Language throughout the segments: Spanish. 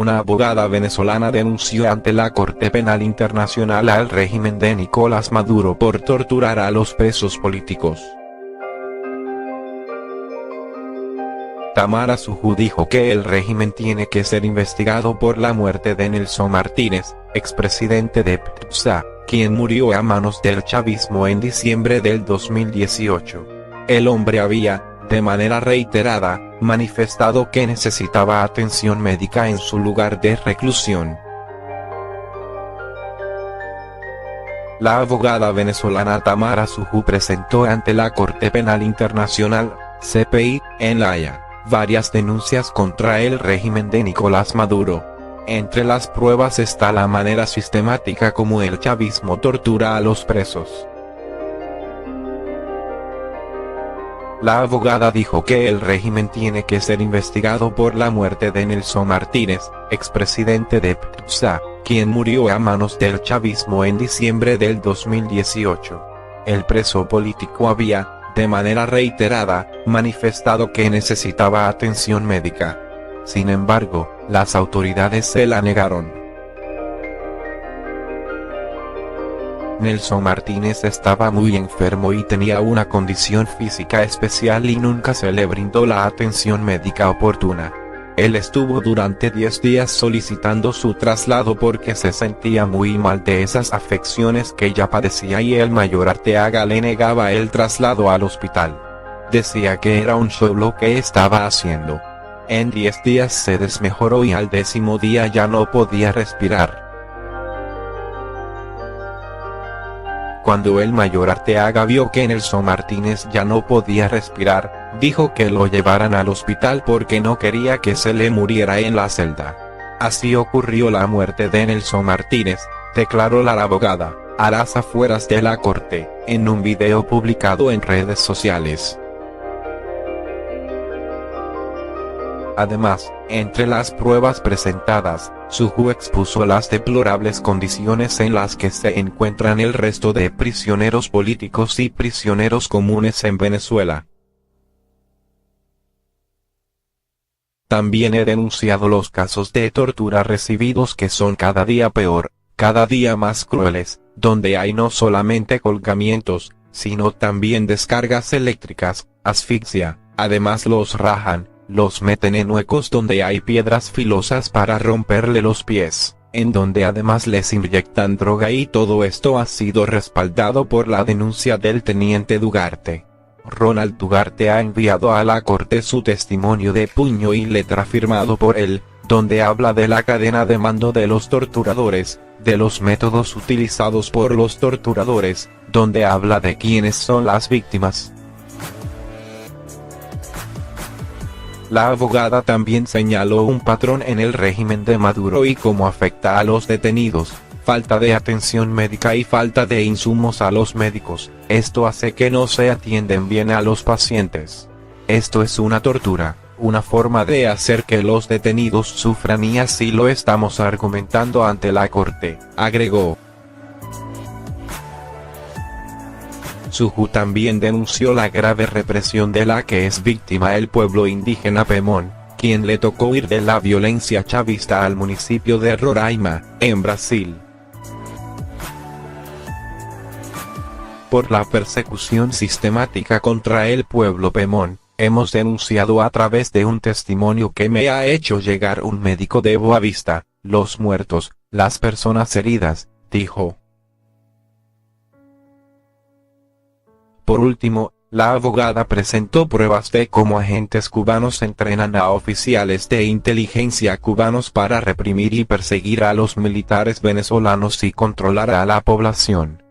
una abogada venezolana denunció ante la Corte Penal Internacional al régimen de Nicolás Maduro por torturar a los presos políticos. Tamara Sujú dijo que el régimen tiene que ser investigado por la muerte de Nelson Martínez, expresidente de PDVSA, quien murió a manos del chavismo en diciembre del 2018. El hombre había, de manera reiterada, manifestado que necesitaba atención médica en su lugar de reclusión. La abogada venezolana Tamara Sujú presentó ante la Corte Penal Internacional, CPI, en La Haya, varias denuncias contra el régimen de Nicolás Maduro. Entre las pruebas está la manera sistemática como el chavismo tortura a los presos. La abogada dijo que el régimen tiene que ser investigado por la muerte de Nelson Martínez, expresidente de PDVSA, quien murió a manos del chavismo en diciembre del 2018. El preso político había, de manera reiterada, manifestado que necesitaba atención médica. Sin embargo, las autoridades se la negaron. Nelson Martínez estaba muy enfermo y tenía una condición física especial y nunca se le brindó la atención médica oportuna. Él estuvo durante 10 días solicitando su traslado porque se sentía muy mal de esas afecciones que ya padecía y el mayor Arteaga le negaba el traslado al hospital. Decía que era un show lo que estaba haciendo. En 10 días se desmejoró y al 10º día ya no podía respirar. Cuando el mayor Arteaga vio que Nelson Martínez ya no podía respirar, dijo que lo llevaran al hospital porque no quería que se le muriera en la celda. Así ocurrió la muerte de Nelson Martínez, declaró la abogada, a las afueras de la corte, en un video publicado en redes sociales. Además, entre las pruebas presentadas, Sujú expuso las deplorables condiciones en las que se encuentran el resto de prisioneros políticos y prisioneros comunes en Venezuela. También he denunciado los casos de tortura recibidos que son cada día peor, cada día más crueles, donde hay no solamente colgamientos, sino también descargas eléctricas, asfixia, además los rajan, los meten en huecos donde hay piedras filosas para romperle los pies, en donde además les inyectan droga y todo esto ha sido respaldado por la denuncia del teniente Dugarte. Ronald Dugarte ha enviado a la corte su testimonio de puño y letra firmado por él, donde habla de la cadena de mando de los torturadores, de los métodos utilizados por los torturadores, donde habla de quiénes son las víctimas. La abogada también señaló un patrón en el régimen de Maduro y cómo afecta a los detenidos: falta de atención médica y falta de insumos a los médicos. Esto hace que no se atienden bien a los pacientes. Esto es una tortura, una forma de hacer que los detenidos sufran y así lo estamos argumentando ante la corte, agregó. Sujú también denunció la grave represión de la que es víctima el pueblo indígena Pemón, quien le tocó huir de la violencia chavista al municipio de Roraima, en Brasil. Por la persecución sistemática contra el pueblo Pemón, hemos denunciado a través de un testimonio que me ha hecho llegar un médico de Boavista, los muertos, las personas heridas, dijo. Por último, la abogada presentó pruebas de cómo agentes cubanos entrenan a oficiales de inteligencia cubanos para reprimir y perseguir a los militares venezolanos y controlar a la población.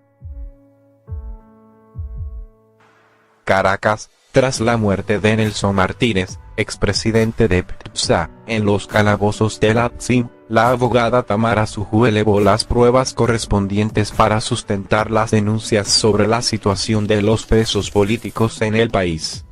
Caracas, tras la muerte de Nelson Martínez, expresidente de PDVSA, en los calabozos de la TSIM, la abogada Tamara Sujú elevó las pruebas correspondientes para sustentar las denuncias sobre la situación de los presos políticos en el país.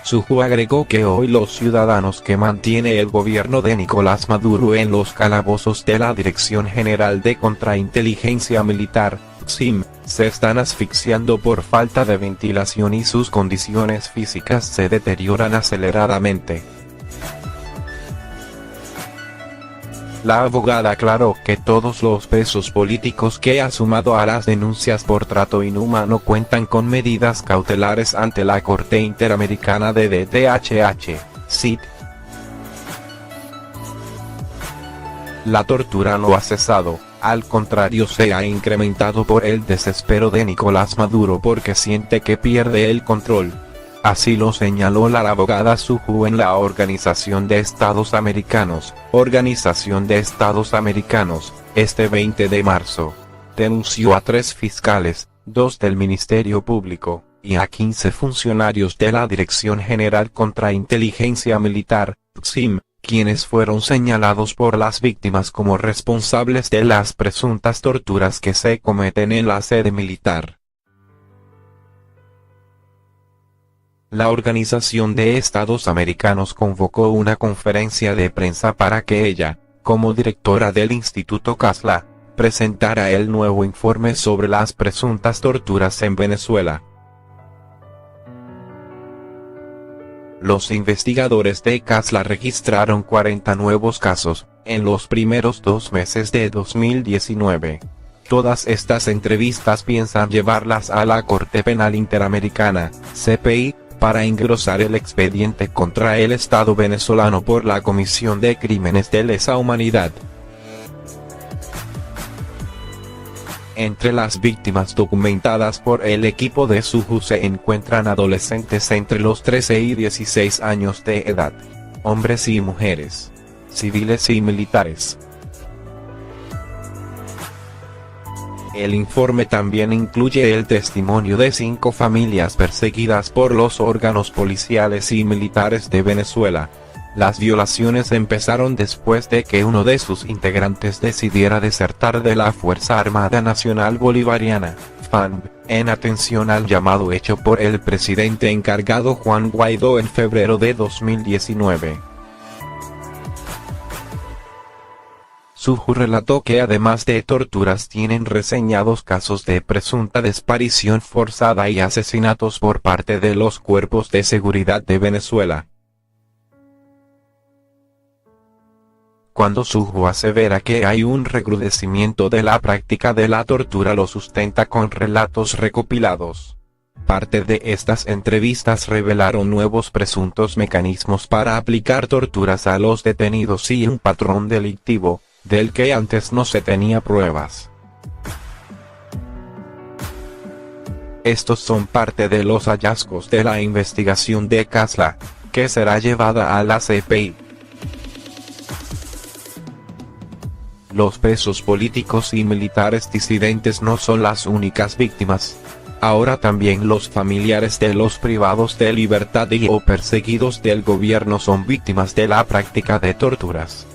Sujú agregó que hoy los ciudadanos que mantiene el gobierno de Nicolás Maduro en los calabozos de la Dirección General de Contrainteligencia Militar, DSIM, se están asfixiando por falta de ventilación y sus condiciones físicas se deterioran aceleradamente. La abogada aclaró que todos los presos políticos que ha sumado a las denuncias por trato inhumano cuentan con medidas cautelares ante la Corte Interamericana de DDHH, CID. La tortura no ha cesado, al contrario se ha incrementado por el desespero de Nicolás Maduro porque siente que pierde el control. Así lo señaló la abogada Suu Kyi en la Organización de Estados Americanos, este 20 de marzo. Denunció a 3 fiscales, 2 del Ministerio Público, y a 15 funcionarios de la Dirección General contra Inteligencia Militar, DGCIM, quienes fueron señalados por las víctimas como responsables de las presuntas torturas que se cometen en la sede militar. La Organización de Estados Americanos convocó una conferencia de prensa para que ella, como directora del Instituto Casla, presentara el nuevo informe sobre las presuntas torturas en Venezuela. Los investigadores de Casla registraron 40 nuevos casos, en los primeros 2 meses de 2019. Todas estas entrevistas piensan llevarlas a la Corte Penal Interamericana, CPI, para engrosar el expediente contra el Estado venezolano por la comisión de crímenes de lesa humanidad. Entre las víctimas documentadas por el equipo de Suu Kyi se encuentran adolescentes entre los 13 y 16 años de edad, hombres y mujeres, civiles y militares. El informe también incluye el testimonio de 5 familias perseguidas por los órganos policiales y militares de Venezuela. Las violaciones empezaron después de que uno de sus integrantes decidiera desertar de la Fuerza Armada Nacional Bolivariana, FANB, en atención al llamado hecho por el presidente encargado Juan Guaidó en febrero de 2019. Suu Kyi relató que además de torturas tienen reseñados casos de presunta desaparición forzada y asesinatos por parte de los cuerpos de seguridad de Venezuela. Cuando Suu Kyi asevera que hay un recrudecimiento de la práctica de la tortura lo sustenta con relatos recopilados. Parte de estas entrevistas revelaron nuevos presuntos mecanismos para aplicar torturas a los detenidos y un patrón delictivo, del que antes no se tenía pruebas. Estos son parte de los hallazgos de la investigación de Casla, que será llevada a la CPI. Los presos políticos y militares disidentes no son las únicas víctimas. Ahora también los familiares de los privados de libertad o perseguidos del gobierno son víctimas de la práctica de torturas.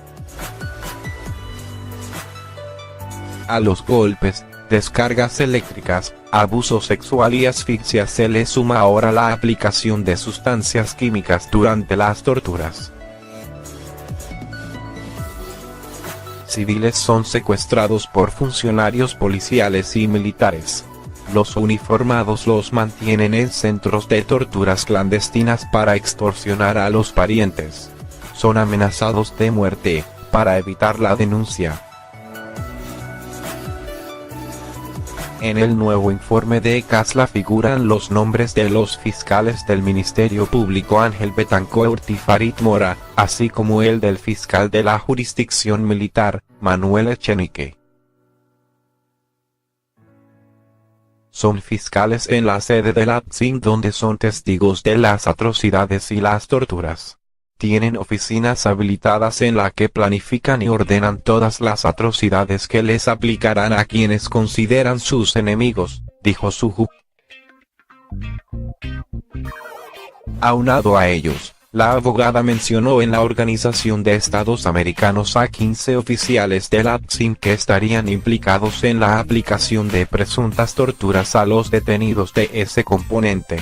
A los golpes, descargas eléctricas, abuso sexual y asfixia se le suma ahora la aplicación de sustancias químicas durante las torturas. Civiles son secuestrados por funcionarios policiales y militares. Los uniformados los mantienen en centros de torturas clandestinas para extorsionar a los parientes. Son amenazados de muerte, para evitar la denuncia. En el nuevo informe de Casla figuran los nombres de los fiscales del Ministerio Público Ángel Betancourt y Farid Mora, así como el del fiscal de la jurisdicción militar, Manuel Echenique. Son fiscales en la sede de la DGCIM donde son testigos de las atrocidades y las torturas. Tienen oficinas habilitadas en la que planifican y ordenan todas las atrocidades que les aplicarán a quienes consideran sus enemigos, dijo Suu Kyi. Aunado a ellos, la abogada mencionó en la Organización de Estados Americanos a 15 oficiales de la DGCIM que estarían implicados en la aplicación de presuntas torturas a los detenidos de ese componente.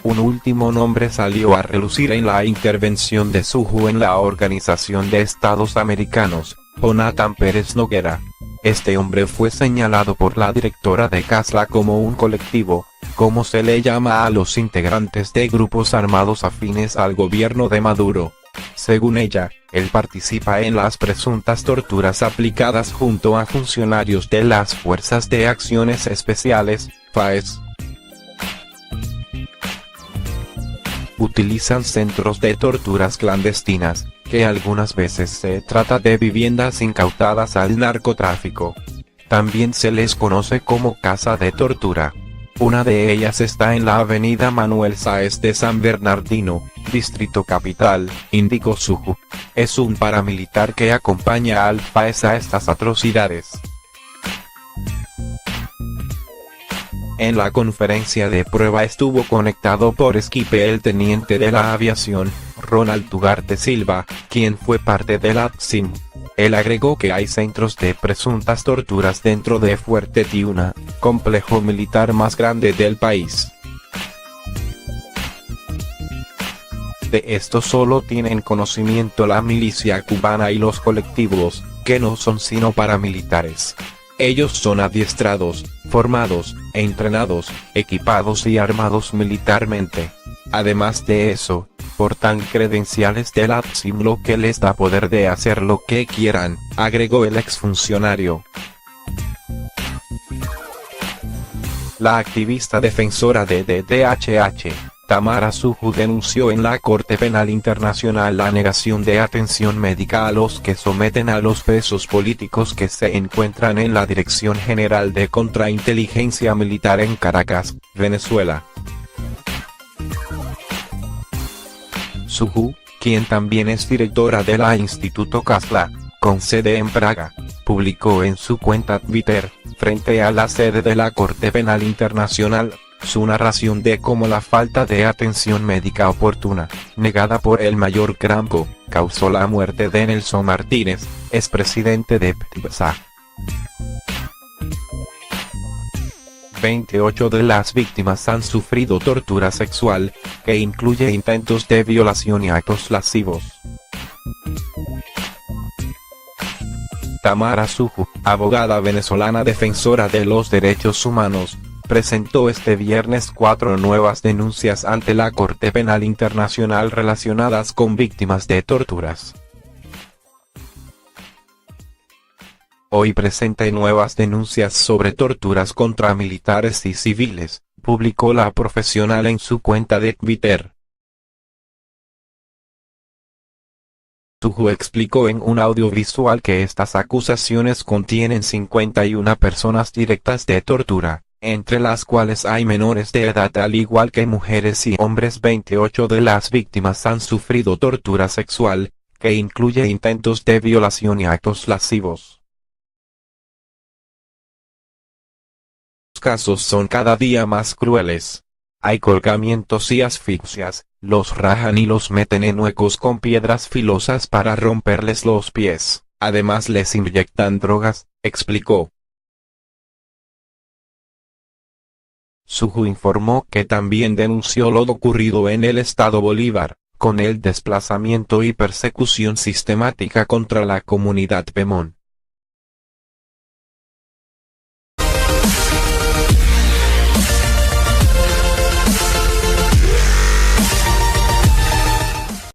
Un último nombre salió a relucir en la intervención de Suu Kyi en la Organización de Estados Americanos, Jonathan Pérez Noguera. Este hombre fue señalado por la directora de Casla como un colectivo, como se le llama a los integrantes de grupos armados afines al gobierno de Maduro, Según ella, él participa en las presuntas torturas aplicadas junto a funcionarios de las Fuerzas de Acciones Especiales, FAES. Utilizan centros de torturas clandestinas, que algunas veces se trata de viviendas incautadas al narcotráfico. También se les conoce como casa de tortura. Una de ellas está en la avenida Manuel Sáez de San Bernardino, Distrito Capital, indicó Suju. Es un paramilitar que acompaña al FAES a estas atrocidades. En la conferencia de prueba estuvo conectado por Skype el teniente de la aviación, Ronald Ugarte Silva, quien fue parte del ATSIM. Él agregó que hay centros de presuntas torturas dentro de Fuerte Tiuna, complejo militar más grande del país. De esto solo tienen conocimiento la milicia cubana y los colectivos, que no son sino paramilitares. Ellos son adiestrados, formados, entrenados, equipados y armados militarmente. Además de eso, portan credenciales del ATSIM, lo que les da poder de hacer lo que quieran, agregó el exfuncionario. La activista defensora de DDHH, Tamara Suju, denunció en la Corte Penal Internacional la negación de atención médica a los que someten a los presos políticos que se encuentran en la Dirección General de Contrainteligencia Militar en Caracas, Venezuela. Suju, quien también es directora de la Instituto Casla, con sede en Praga, publicó en su cuenta Twitter, frente a la sede de la Corte Penal Internacional, su narración de cómo la falta de atención médica oportuna, negada por el mayor Gramco, causó la muerte de Nelson Martínez, expresidente de PDVSA. 28 de las víctimas han sufrido tortura sexual, que incluye intentos de violación y actos lascivos. Tamara Suju, abogada venezolana defensora de los derechos humanos, presentó este viernes 4 nuevas denuncias ante la Corte Penal Internacional relacionadas con víctimas de torturas. Hoy presenta nuevas denuncias sobre torturas contra militares y civiles, publicó la profesional en su cuenta de Twitter. Suju explicó en un audiovisual que estas acusaciones contienen 51 personas directas de tortura, entre las cuales hay menores de edad al igual que mujeres y hombres. 28 de las víctimas han sufrido tortura sexual, que incluye intentos de violación y actos lascivos. Los casos son cada día más crueles. Hay colgamientos y asfixias, los rajan y los meten en huecos con piedras filosas para romperles los pies, además les inyectan drogas, explicó. Suju informó que también denunció lo ocurrido en el estado Bolívar, con el desplazamiento y persecución sistemática contra la comunidad Pemón.